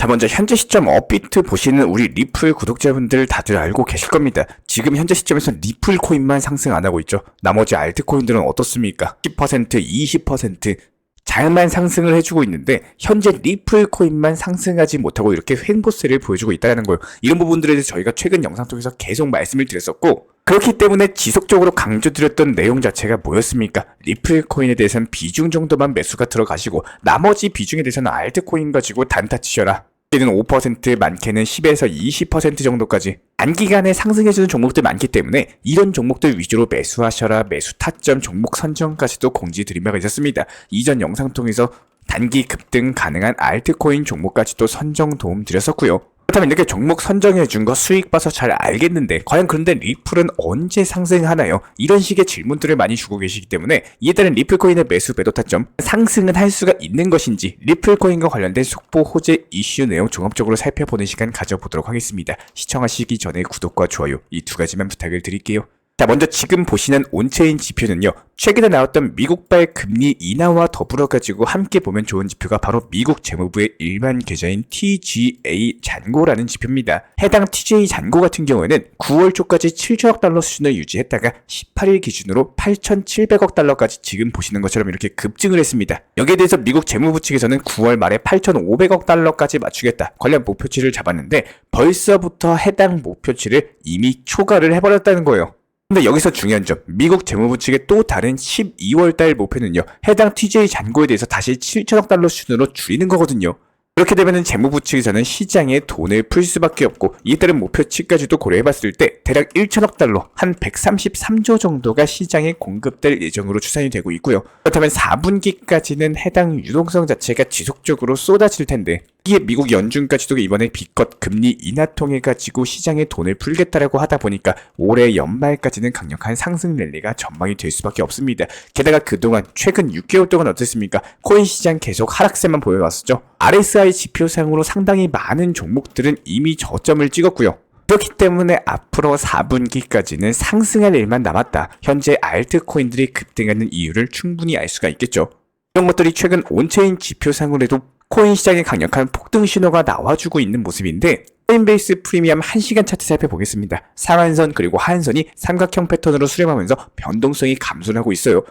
자, 먼저 현재 시점 업비트 보시는 우리 리플 구독자분들 다들 알고 계실 겁니다. 지금 현재 시점에서 리플 코인만 상승 안 하고 있죠. 나머지 알트코인들은 어떻습니까? 10%, 20% 잘만 상승을 해주고 있는데 현재 리플 코인만 상승하지 못하고 이렇게 횡보세를 보여주고 있다는 거예요. 이런 부분들에 대해서 저희가 최근 영상 통해서 계속 말씀을 드렸었고, 그렇기 때문에 지속적으로 강조드렸던 내용 자체가 뭐였습니까? 리플 코인에 대해서는 비중 정도만 매수가 들어가시고 나머지 비중에 대해서는 알트코인 가지고 단타 치셔라. 많게는 5%, 많게는 10에서 20% 정도까지 단기간에 상승해주는 종목들 많기 때문에 이런 종목들 위주로 매수하셔라. 매수 타점, 종목 선정까지도 공지 드린 바가 있었습니다. 이전 영상 통해서 단기 급등 가능한 알트코인 종목까지도 선정 도움 드렸었고요. 그렇다면 이렇게 종목 선정해준 거 수익 봐서 잘 알겠는데 과연 그런데 리플은 언제 상승하나요? 이런 식의 질문들을 많이 주고 계시기 때문에 이에 따른 리플코인의 매수 매도 타점, 상승은 할 수가 있는 것인지 리플코인과 관련된 속보 호재 이슈 내용 종합적으로 살펴보는 시간 가져보도록 하겠습니다. 시청하시기 전에 구독과 좋아요 이 두 가지만 부탁을 드릴게요. 자, 먼저 지금 보시는 온체인 지표는요, 최근에 나왔던 미국발 금리 인하와 더불어 가지고 함께 보면 좋은 지표가 바로 미국 재무부의 일반 계좌인 TGA 잔고라는 지표입니다. 해당 TGA 잔고 같은 경우에는 9월 초까지 7천억 달러 수준을 유지했다가 18일 기준으로 8,700억 달러까지 지금 보시는 것처럼 이렇게 급증을 했습니다. 여기에 대해서 미국 재무부 측에서는 9월 말에 8,500억 달러까지 맞추겠다 관련 목표치를 잡았는데 벌써부터 해당 목표치를 이미 초과를 해버렸다는 거예요. 근데 여기서 중요한 점, 미국 재무부 측의 또 다른 12월달 목표는요, 해당 TGA 잔고에 대해서 다시 7천억 달러 수준으로 줄이는 거거든요. 그렇게 되면은 재무부 측에서는 시장에 돈을 풀 수밖에 없고 이에 따른 목표치까지도 고려해봤을 때 대략 1천억 달러, 한 133조 정도가 시장에 공급될 예정으로 추산이 되고 있고요. 그렇다면 4분기까지는 해당 유동성 자체가 지속적으로 쏟아질 텐데 이게 미국 연준까지도 이번에 B컷 금리 인하 통해 가지고 시장에 돈을 풀겠다라고 하다 보니까 올해 연말까지는 강력한 상승 랠리가 전망이 될 수밖에 없습니다. 게다가 그동안 최근 6개월 동안 어땠습니까? 코인 시장 계속 하락세만 보여왔었죠. RSI 지표상으로 상당히 많은 종목들은 이미 저점을 찍었고요. 그렇기 때문에 앞으로 4분기까지는 상승할 일만 남았다. 현재 알트코인들이 급등하는 이유를 충분히 알 수가 있겠죠. 이런 것들이 최근 온체인 지표상으로도 코인 시장에 강력한 폭등 신호가 나와주고 있는 모습인데, 코인베이스 프리미엄 1시간 차트 살펴보겠습니다. 상한선 그리고 하한선이 삼각형 패턴으로 수렴하면서 변동성이 감소를 하고 있어요.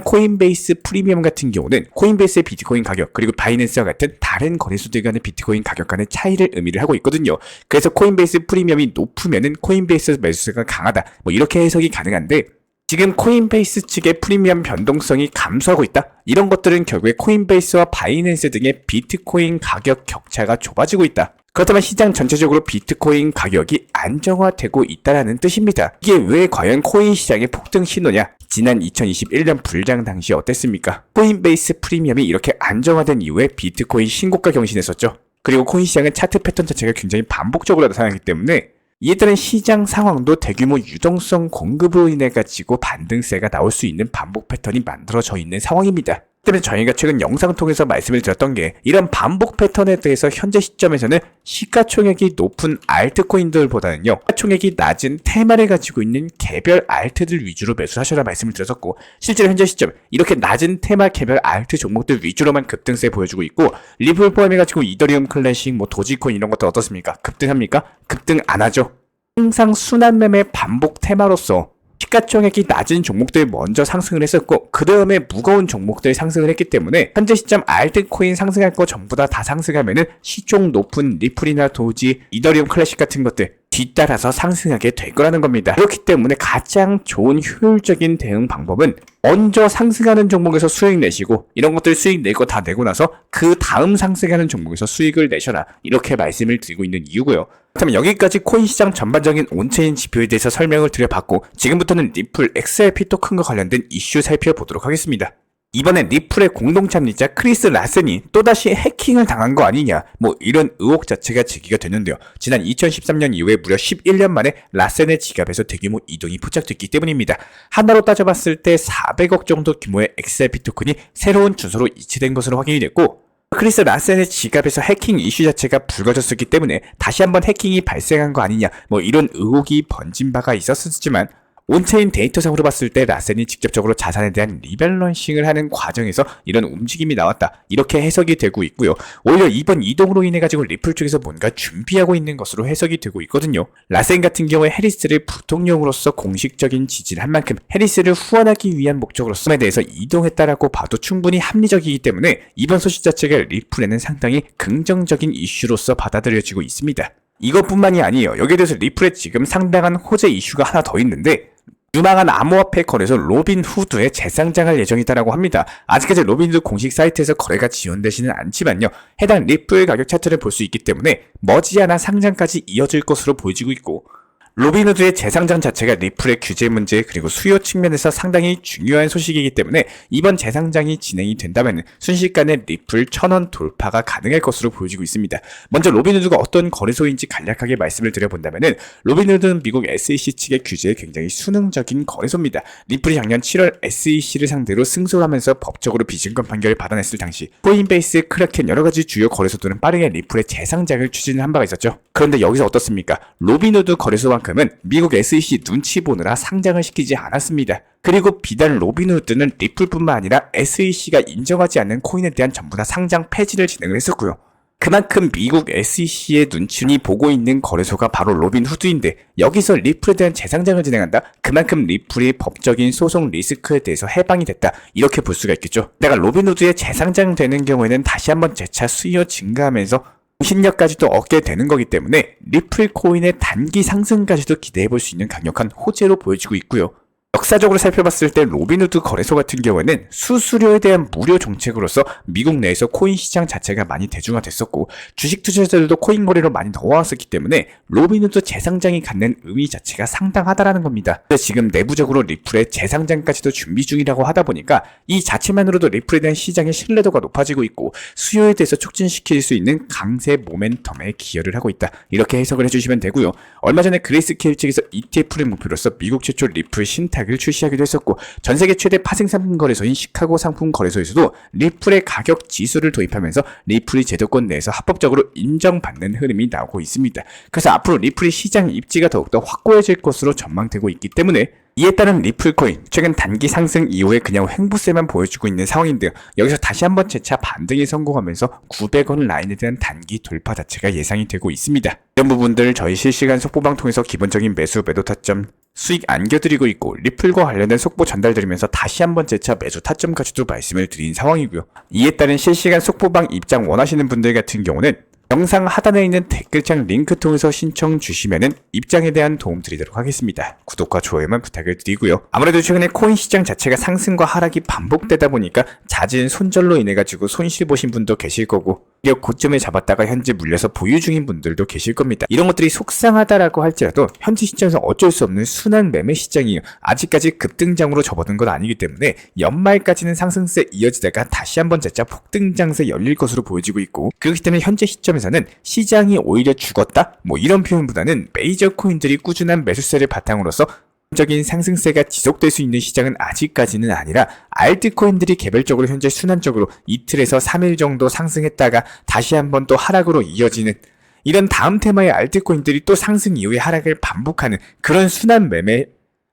코인베이스 프리미엄 같은 경우는 코인베이스의 비트코인 가격 그리고 바이낸스와 같은 다른 거래소들 간의 비트코인 가격 간의 차이를 의미를 하고 있거든요. 그래서 코인베이스 프리미엄이 높으면은 코인베이스 매수세가 강하다, 뭐 이렇게 해석이 가능한데, 지금 코인베이스 측의 프리미엄 변동성이 감소하고 있다? 이런 것들은 결국에 코인베이스와 바이낸스 등의 비트코인 가격 격차가 좁아지고 있다. 그렇다면 시장 전체적으로 비트코인 가격이 안정화되고 있다는 뜻입니다. 이게 왜 과연 코인 시장의 폭등 신호냐? 지난 2021년 불장 당시 어땠습니까? 코인베이스 프리미엄이 이렇게 안정화된 이후에 비트코인 신고가 경신했었죠. 그리고 코인 시장은 차트 패턴 자체가 굉장히 반복적으로 나타나기 때문에 이에 따른 시장 상황도 대규모 유동성 공급으로 인해 가지고 반등세가 나올 수 있는 반복 패턴이 만들어져 있는 상황입니다. 때문에 저희가 최근 영상 통해서 말씀을 드렸던 게, 이런 반복 패턴에 대해서 현재 시점에서는 시가총액이 높은 알트코인들보다는요, 시가총액이 낮은 테마를 가지고 있는 개별 알트들 위주로 매수하셔라 말씀을 드렸었고, 실제로 현재 시점 이렇게 낮은 테마 개별 알트 종목들 위주로만 급등세 보여주고 있고, 리플 포함해가지고 이더리움 클래식, 도지코인 이런 것들 어떻습니까? 급등합니까? 급등 안 하죠. 항상 순환매매 반복 테마로서 시가총액이 낮은 종목들 먼저 상승을 했었고, 그 다음에 무거운 종목들 상승을 했기 때문에 현재 시점 알트코인 상승할 거 전부 다 상승하면은 시총 높은 리플이나 도지, 이더리움 클래식 같은 것들 뒤따라서 상승하게 될 거라는 겁니다. 그렇기 때문에 가장 좋은 효율적인 대응 방법은 먼저 상승하는 종목에서 수익 내시고, 이런 것들 수익 낼 거 다 내고 나서 그 다음 상승하는 종목에서 수익을 내셔라, 이렇게 말씀을 드리고 있는 이유고요. 그렇다면 여기까지 코인 시장 전반적인 온체인 지표에 대해서 설명을 드려봤고, 지금부터는 리플 XRP 토큰과 관련된 이슈 살펴보도록 하겠습니다. 이번에 리플의 공동참리자 크리스 라센이 또다시 해킹을 당한 거 아니냐, 이런 의혹 자체가 제기가 됐는데요. 지난 2013년 이후에 무려 11년 만에 라센의 지갑에서 대규모 이동이 포착됐기 때문입니다. 하나로 따져봤을 때 400억 정도 규모의 XRP 토큰이 새로운 주소로 이체된 것으로 확인이 됐고, 크리스 라센의 지갑에서 해킹 이슈 자체가 불거졌었기 때문에 다시 한번 해킹이 발생한 거 아니냐, 이런 의혹이 번진 바가 있었지만, 온체인 데이터상으로 봤을 때 라센이 직접적으로 자산에 대한 리밸런싱을 하는 과정에서 이런 움직임이 나왔다. 이렇게 해석이 되고 있고요. 오히려 이번 이동으로 인해 가지고 리플 쪽에서 뭔가 준비하고 있는 것으로 해석이 되고 있거든요. 라센 같은 경우에 해리스를 부통령으로서 공식적인 지지를 한 만큼 해리스를 후원하기 위한 목적으로서에 대해서 이동했다라고 봐도 충분히 합리적이기 때문에 이번 소식 자체가 리플에는 상당히 긍정적인 이슈로서 받아들여지고 있습니다. 이것뿐만이 아니에요. 여기에 대해서 리플에 지금 상당한 호재 이슈가 하나 더 있는데 유망한 암호화폐 거래소 로빈후드에 재상장할 예정이다라고 합니다. 아직까지 로빈후드 공식 사이트에서 거래가 지원되지는 않지만요. 해당 리플 가격 차트를 볼 수 있기 때문에 머지않아 상장까지 이어질 것으로 보여지고 있고 로빈후드의 재상장 자체가 리플의 규제 문제 그리고 수요 측면에서 상당히 중요한 소식이기 때문에 이번 재상장이 진행이 된다면 순식간에 리플 1000원 돌파가 가능할 것으로 보여지고 있습니다. 먼저 로빈후드가 어떤 거래소인지 간략하게 말씀을 드려본다면 로빈후드는 미국 SEC 측의 규제에 굉장히 순응적인 거래소입니다. 리플이 작년 7월 SEC를 상대로 승소를 하면서 법적으로 비증권 판결을 받아냈을 당시 코인베이스, 크라켄 여러가지 주요 거래소들은 빠르게 리플의 재상장을 추진을 한 바가 있었죠. 그런데 여기서 어떻습니까? 로빈후드 거래소만큼은 미국 SEC 눈치 보느라 상장을 시키지 않았습니다. 그리고 비단 로빈후드는 리플뿐만 아니라 SEC가 인정하지 않는 코인에 대한 전부 다 상장 폐지를 진행을 했었고요. 그만큼 미국 SEC의 눈치를 보고 있는 거래소가 바로 로빈후드인데 여기서 리플에 대한 재상장을 진행한다? 그만큼 리플이 법적인 소송 리스크에 대해서 해방이 됐다. 이렇게 볼 수가 있겠죠. 내가 로빈후드에 재상장되는 경우에는 다시 한번 재차 수요 증가하면서 공신력까지도 얻게 되는 거기 때문에 리플 코인의 단기 상승까지도 기대해볼 수 있는 강력한 호재로 보여지고 있고요. 역사적으로 살펴봤을 때 로빈후드 거래소 같은 경우에는 수수료에 대한 무료 정책으로서 미국 내에서 코인 시장 자체가 많이 대중화됐었고 주식 투자자들도 코인 거래로 많이 넣어왔었기 때문에 로빈후드 재상장이 갖는 의미 자체가 상당하다라는 겁니다. 지금 내부적으로 리플의 재상장까지도 준비 중이라고 하다 보니까 이 자체만으로도 리플에 대한 시장의 신뢰도가 높아지고 있고 수요에 대해서 촉진시킬 수 있는 강세 모멘텀에 기여를 하고 있다. 이렇게 해석을 해주시면 되고요. 얼마 전에 그레이스케일 측에서 ETF를 목표로서 미국 최초 리플 신탁을 출시하기도 했었고 전세계 최대 파생 상품 거래소인 시카고 상품 거래소에서도 리플의 가격 지수를 도입하면서 리플이 제도권 내에서 합법적으로 인정받는 흐름이 나오고 있습니다. 그래서 앞으로 리플의 시장 입지가 더욱더 확고해질 것으로 전망되고 있기 때문에 이에 따른 리플코인 최근 단기 상승 이후에 그냥 횡보세만 보여주고 있는 상황인데요. 여기서 다시 한번 재차 반등에 성공하면서 900원 라인에 대한 단기 돌파 자체가 예상이 되고 있습니다. 이런 부분들 저희 실시간 속보방 통해서 기본적인 매수 매도 타점 수익 안겨드리고 있고 리플과 관련된 속보 전달드리면서 다시 한번 재차 매수 타점까지도 말씀을 드린 상황이고요. 이에 따른 실시간 속보방 입장 원하시는 분들 같은 경우는 영상 하단에 있는 댓글창 링크 통해서 신청 주시면은 입장에 대한 도움 드리도록 하겠습니다. 구독과 좋아요만 부탁을 드리고요. 아무래도 최근에 코인 시장 자체가 상승과 하락이 반복되다 보니까 잦은 손절로 인해 가지고 손실 보신 분도 계실 거고 고점에 잡았다가 현재 물려서 보유 중인 분들도 계실 겁니다. 이런 것들이 속상하다라고 할지라도 현재 시장에서 어쩔 수 없는 순환 매매 시장이에요. 아직까지 급등장으로 접어든 건 아니기 때문에 연말까지는 상승세 이어지다가 다시 한번 재차 폭등장세 열릴 것으로 보여지고 있고 그렇기 때문에 현재 시점에서는 시장이 오히려 죽었다? 이런 표현보다는 메이저 코인들이 꾸준한 매수세를 바탕으로서 적인 상승세가 지속될 수 있는 시장은 아직까지는 아니라 알트코인들이 개별적으로 현재 순환적으로 이틀에서 3일 정도 상승했다가 다시 한번 또 하락으로 이어지는 이런 다음 테마의 알트코인들이 또 상승 이후에 하락을 반복하는 그런 순환 매매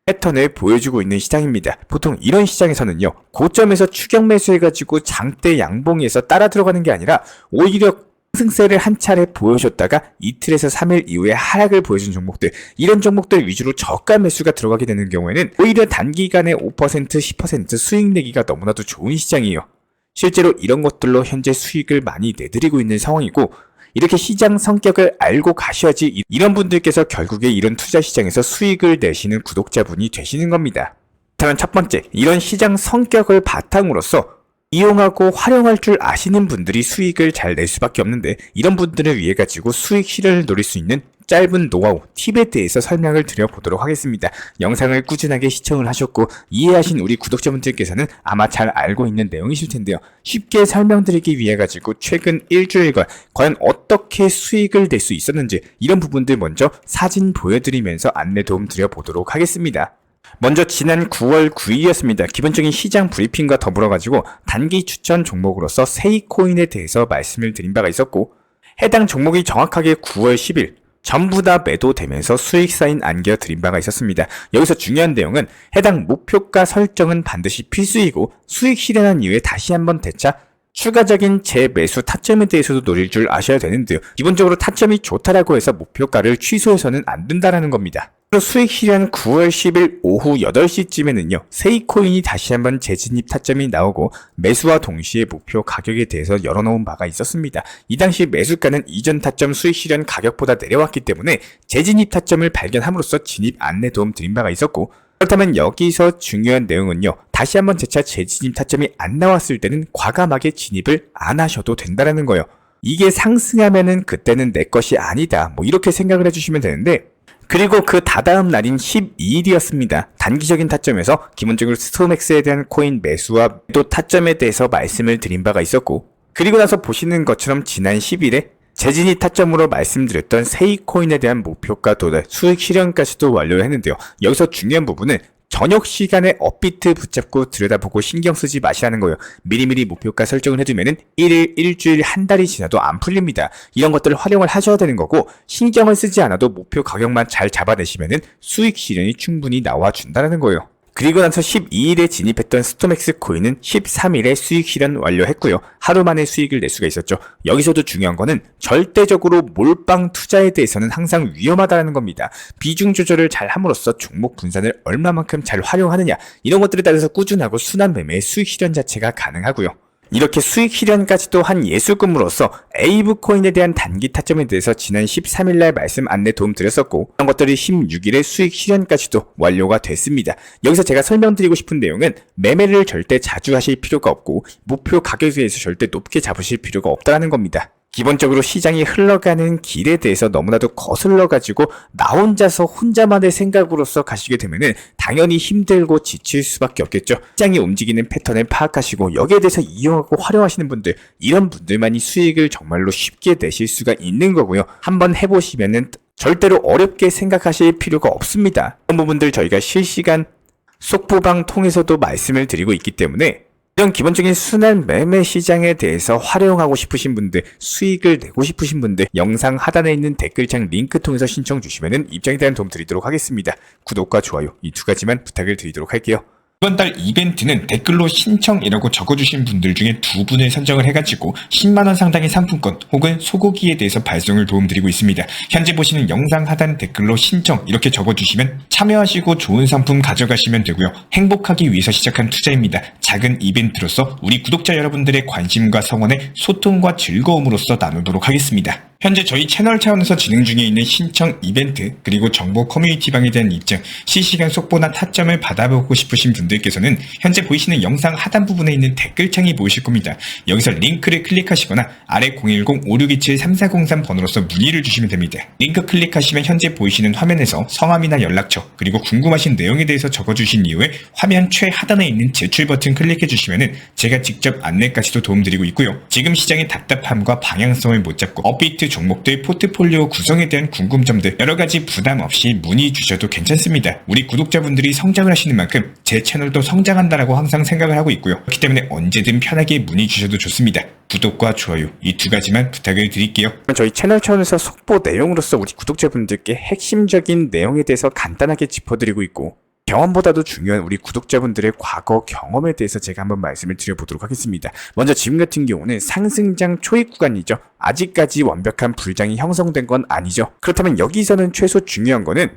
패턴을 보여주고 있는 시장입니다. 보통 이런 시장에서는요. 고점에서 추격 매수해가지고 장대 양봉에서 따라 들어가는 게 아니라 오히려 상승세를 한 차례 보여줬다가 이틀에서 3일 이후에 하락을 보여준 종목들 이런 종목들 위주로 저가 매수가 들어가게 되는 경우에는 오히려 단기간에 5% 10% 수익 내기가 너무나도 좋은 시장이에요. 실제로 이런 것들로 현재 수익을 많이 내드리고 있는 상황이고 이렇게 시장 성격을 알고 가셔야지 이런 분들께서 결국에 이런 투자 시장에서 수익을 내시는 구독자분이 되시는 겁니다. 다만 첫 번째 이런 시장 성격을 바탕으로서 이용하고 활용할 줄 아시는 분들이 수익을 잘 낼 수밖에 없는데 이런 분들을 위해 가지고 수익 실현을 노릴 수 있는 짧은 노하우, 팁에 대해서 설명을 드려보도록 하겠습니다. 영상을 꾸준하게 시청을 하셨고 이해하신 우리 구독자분들께서는 아마 잘 알고 있는 내용이실 텐데요. 쉽게 설명드리기 위해 가지고 최근 일주일간 과연 어떻게 수익을 낼 수 있었는지 이런 부분들 먼저 사진 보여드리면서 안내 도움 드려보도록 하겠습니다. 먼저 지난 9월 9일이었습니다. 기본적인 시장 브리핑과 더불어 가지고 단기 추천 종목으로서 세이코인에 대해서 말씀을 드린 바가 있었고 해당 종목이 정확하게 9월 10일 전부 다 매도되면서 수익 사인 안겨드린 바가 있었습니다. 여기서 중요한 내용은 해당 목표가 설정은 반드시 필수이고 수익 실현한 이후에 다시 한번 되차 추가적인 재매수 타점에 대해서도 노릴 줄 아셔야 되는데요. 기본적으로 타점이 좋다라고 해서 목표가를 취소해서는 안 된다라는 겁니다. 수익 실현 9월 10일 오후 8시쯤에는요. 세이코인이 다시 한번 재진입 타점이 나오고 매수와 동시에 목표 가격에 대해서 열어놓은 바가 있었습니다. 이 당시 매수가는 이전 타점 수익 실현 가격보다 내려왔기 때문에 재진입 타점을 발견함으로써 진입 안내 도움 드린 바가 있었고, 그렇다면 여기서 중요한 내용은요. 다시 한번 재차 재진입 타점이 안 나왔을 때는 과감하게 진입을 안 하셔도 된다는 거예요. 이게 상승하면은 그때는 내 것이 아니다, 이렇게 생각을 해주시면 되는데, 그리고 그 다다음 날인 12일이었습니다. 단기적인 타점에서 기본적으로 스톰엑스에 대한 코인 매수와 또 타점에 대해서 말씀을 드린 바가 있었고, 그리고 나서 보시는 것처럼 지난 10일에 재진입 타점으로 말씀드렸던 세이코인에 대한 목표가 도달, 수익 실현까지도 완료를 했는데요. 여기서 중요한 부분은 저녁 시간에 업비트 붙잡고 들여다보고 신경 쓰지 마시라는 거예요. 미리미리 목표가 설정을 해두면은 1일, 일주일, 한 달이 지나도 안 풀립니다. 이런 것들을 활용을 하셔야 되는 거고, 신경을 쓰지 않아도 목표 가격만 잘 잡아내시면은 수익 실현이 충분히 나와준다는 거예요. 그리고 나서 12일에 진입했던 스톰엑스 코인은 13일에 수익 실현 완료했고요. 하루 만에 수익을 낼 수가 있었죠. 여기서도 중요한 거는 절대적으로 몰빵 투자에 대해서는 항상 위험하다는 겁니다. 비중 조절을 잘 함으로써 종목 분산을 얼마만큼 잘 활용하느냐, 이런 것들에 따라서 꾸준하고 순환 매매의 수익 실현 자체가 가능하고요. 이렇게 수익 실현까지도 한 예술금으로서 에이브 코인에 대한 단기 타점에 대해서 지난 13일날 말씀 안내 도움 드렸었고, 그런 것들이 16일에 수익 실현까지도 완료가 됐습니다. 여기서 제가 설명드리고 싶은 내용은 매매를 절대 자주 하실 필요가 없고 목표 가격에 대해서 절대 높게 잡으실 필요가 없다는 겁니다. 기본적으로 시장이 흘러가는 길에 대해서 너무나도 거슬러가지고 나 혼자서 혼자만의 생각으로서 가시게 되면은 당연히 힘들고 지칠 수밖에 없겠죠. 시장이 움직이는 패턴을 파악하시고 여기에 대해서 이용하고 활용하시는 분들, 이런 분들만이 수익을 정말로 쉽게 내실 수가 있는 거고요. 한번 해보시면은 절대로 어렵게 생각하실 필요가 없습니다. 이런 부분들 저희가 실시간 속보방 통해서도 말씀을 드리고 있기 때문에 이런 기본적인 순환 매매 시장에 대해서 활용하고 싶으신 분들, 수익을 내고 싶으신 분들, 영상 하단에 있는 댓글창 링크 통해서 신청 주시면 입장에 대한 도움 드리도록 하겠습니다. 구독과 좋아요, 이 두 가지만 부탁을 드리도록 할게요. 이번 달 이벤트는 댓글로 신청이라고 적어주신 분들 중에 2분을 선정을 해가지고 10만원 상당의 상품권 혹은 소고기에 대해서 발송을 도움드리고 있습니다. 현재 보시는 영상 하단 댓글로 신청 이렇게 적어주시면 참여하시고 좋은 상품 가져가시면 되고요. 행복하기 위해서 시작한 투자입니다. 작은 이벤트로서 우리 구독자 여러분들의 관심과 성원에 소통과 즐거움으로써 나누도록 하겠습니다. 현재 저희 채널 차원에서 진행 중에 있는 신청 이벤트, 그리고 정보 커뮤니티방에 대한 입장, 실시간 속보나 타점을 받아보고 싶으신 분들께서는 현재 보이시는 영상 하단 부분에 있는 댓글창이 보이실 겁니다. 여기서 링크를 클릭하시거나 아래 010-5627-3403 번호로서 문의를 주시면 됩니다. 링크 클릭하시면 현재 보이시는 화면에서 성함이나 연락처, 그리고 궁금하신 내용에 대해서 적어주신 이후에 화면 최하단에 있는 제출 버튼 클릭해 주시면 제가 직접 안내까지도 도움드리고 있고요. 지금 시장의 답답함과 방향성을 못 잡고 업비트 종목들 포트폴리오 구성에 대한 궁금점들 여러가지 부담 없이 문의 주셔도 괜찮습니다. 우리 구독자분들이 성장을 하시는 만큼 제 채널도 성장한다라고 항상 생각을 하고 있고요. 그렇기 때문에 언제든 편하게 문의 주셔도 좋습니다. 구독과 좋아요, 이 두 가지만 부탁을 드릴게요. 저희 채널 차원에서 속보 내용으로서 우리 구독자분들께 핵심적인 내용에 대해서 간단하게 짚어드리고 있고, 경험보다도 중요한 우리 구독자분들의 과거 경험에 대해서 제가 한번 말씀을 드려보도록 하겠습니다. 먼저 지금 같은 경우는 상승장 초입 구간이죠. 아직까지 완벽한 불장이 형성된 건 아니죠. 그렇다면 여기서는 최소 중요한 거는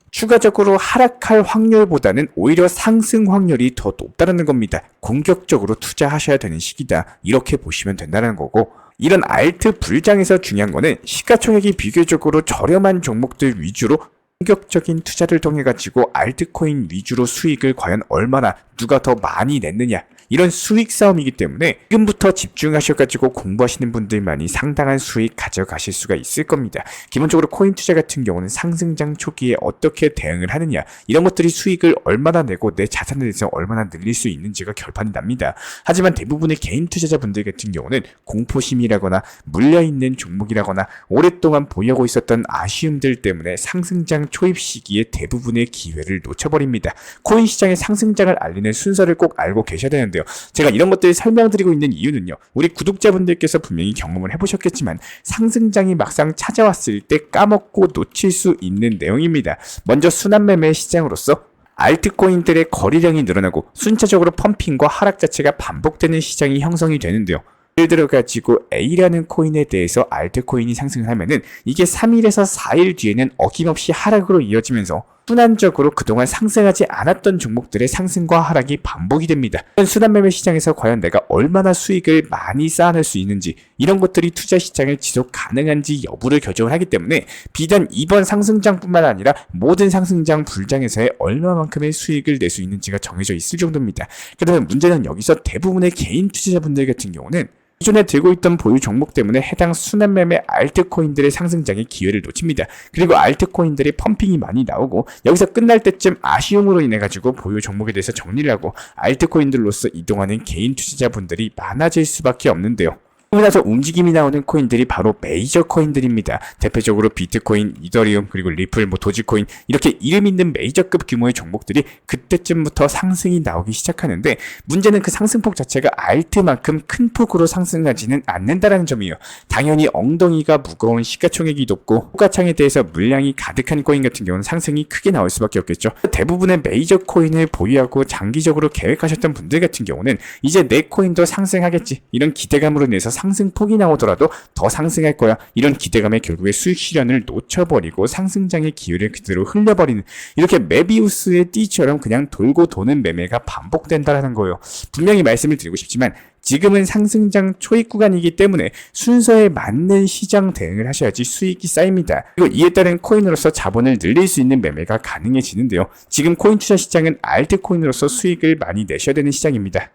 추가적으로 하락할 확률보다는 오히려 상승 확률이 더 높다는 겁니다. 공격적으로 투자하셔야 되는 시기다, 이렇게 보시면 된다는 거고, 이런 알트 불장에서 중요한 거는 시가총액이 비교적으로 저렴한 종목들 위주로 공격적인 투자를 통해 가지고 알트코인 위주로 수익을 과연 얼마나 누가 더 많이 냈느냐, 이런 수익 싸움이기 때문에 지금부터 집중하셔가지고 공부하시는 분들만이 상당한 수익 가져가실 수가 있을 겁니다. 기본적으로 코인 투자 같은 경우는 상승장 초기에 어떻게 대응을 하느냐, 이런 것들이 수익을 얼마나 내고 내 자산에 대해서 얼마나 늘릴 수 있는지가 결판이 납니다. 하지만 대부분의 개인 투자자분들 같은 경우는 공포심이라거나 물려있는 종목이라거나 오랫동안 보유하고 있었던 아쉬움들 때문에 상승장 초입 시기에 대부분의 기회를 놓쳐버립니다. 코인 시장의 상승장을 알리는 순서를 꼭 알고 계셔야 되는데, 되는데요. 제가 이런 것들을 설명드리고 있는 이유는요. 우리 구독자분들께서 분명히 경험을 해보셨겠지만 상승장이 막상 찾아왔을 때 까먹고 놓칠 수 있는 내용입니다. 먼저 순환매매 시장으로서 알트코인들의 거래량이 늘어나고 순차적으로 펌핑과 하락 자체가 반복되는 시장이 형성이 되는데요. 예를 들어 가지고 A라는 코인에 대해서 알트코인이 상승을 하면은 이게 3일에서 4일 뒤에는 어김없이 하락으로 이어지면서 순환적으로 그동안 상승하지 않았던 종목들의 상승과 하락이 반복이 됩니다. 순환매매 시장에서 과연 내가 얼마나 수익을 많이 쌓아낼 수 있는지, 이런 것들이 투자 시장을 지속 가능한지 여부를 결정을 하기 때문에 비단 이번 상승장뿐만 아니라 모든 상승장 불장에서의 얼마만큼의 수익을 낼 수 있는지가 정해져 있을 정도입니다. 그러면 문제는 여기서 대부분의 개인 투자자분들 같은 경우는 기존에 들고 있던 보유 종목 때문에 해당 순환매매 알트코인들의 상승장의 기회를 놓칩니다. 그리고 알트코인들의 펌핑이 많이 나오고 여기서 끝날 때쯤 아쉬움으로 인해 가지고 보유 종목에 대해서 정리를 하고 알트코인들로서 이동하는 개인 투자자분들이 많아질 수밖에 없는데요. 그러고 나서 움직임이 나오는 코인들이 바로 메이저 코인들입니다. 대표적으로 비트코인, 이더리움, 그리고 리플, 도지코인, 이렇게 이름 있는 메이저급 규모의 종목들이 그때쯤부터 상승이 나오기 시작하는데, 문제는 그 상승폭 자체가 알트만큼 큰 폭으로 상승하지는 않는다는 점이에요. 당연히 엉덩이가 무거운 시가총액이 높고 호가창에 대해서 물량이 가득한 코인 같은 경우는 상승이 크게 나올 수밖에 없겠죠. 대부분의 메이저 코인을 보유하고 장기적으로 계획하셨던 분들 같은 경우는 이제 내 코인도 상승하겠지, 이런 기대감으로 인해서 상승폭이 나오더라도 더 상승할 거야, 이런 기대감에 결국에 수익 실현을 놓쳐버리고 상승장의 기회를 그대로 흘려버리는, 이렇게 메비우스의 띠처럼 그냥 돌고 도는 매매가 반복된다는 거예요. 분명히 말씀을 드리고 싶지만 지금은 상승장 초입 구간이기 때문에 순서에 맞는 시장 대응을 하셔야지 수익이 쌓입니다. 그리고 이에 따른 코인으로서 자본을 늘릴 수 있는 매매가 가능해지는데요. 지금 코인 투자 시장은 알트코인으로서 수익을 많이 내셔야 되는 시장입니다.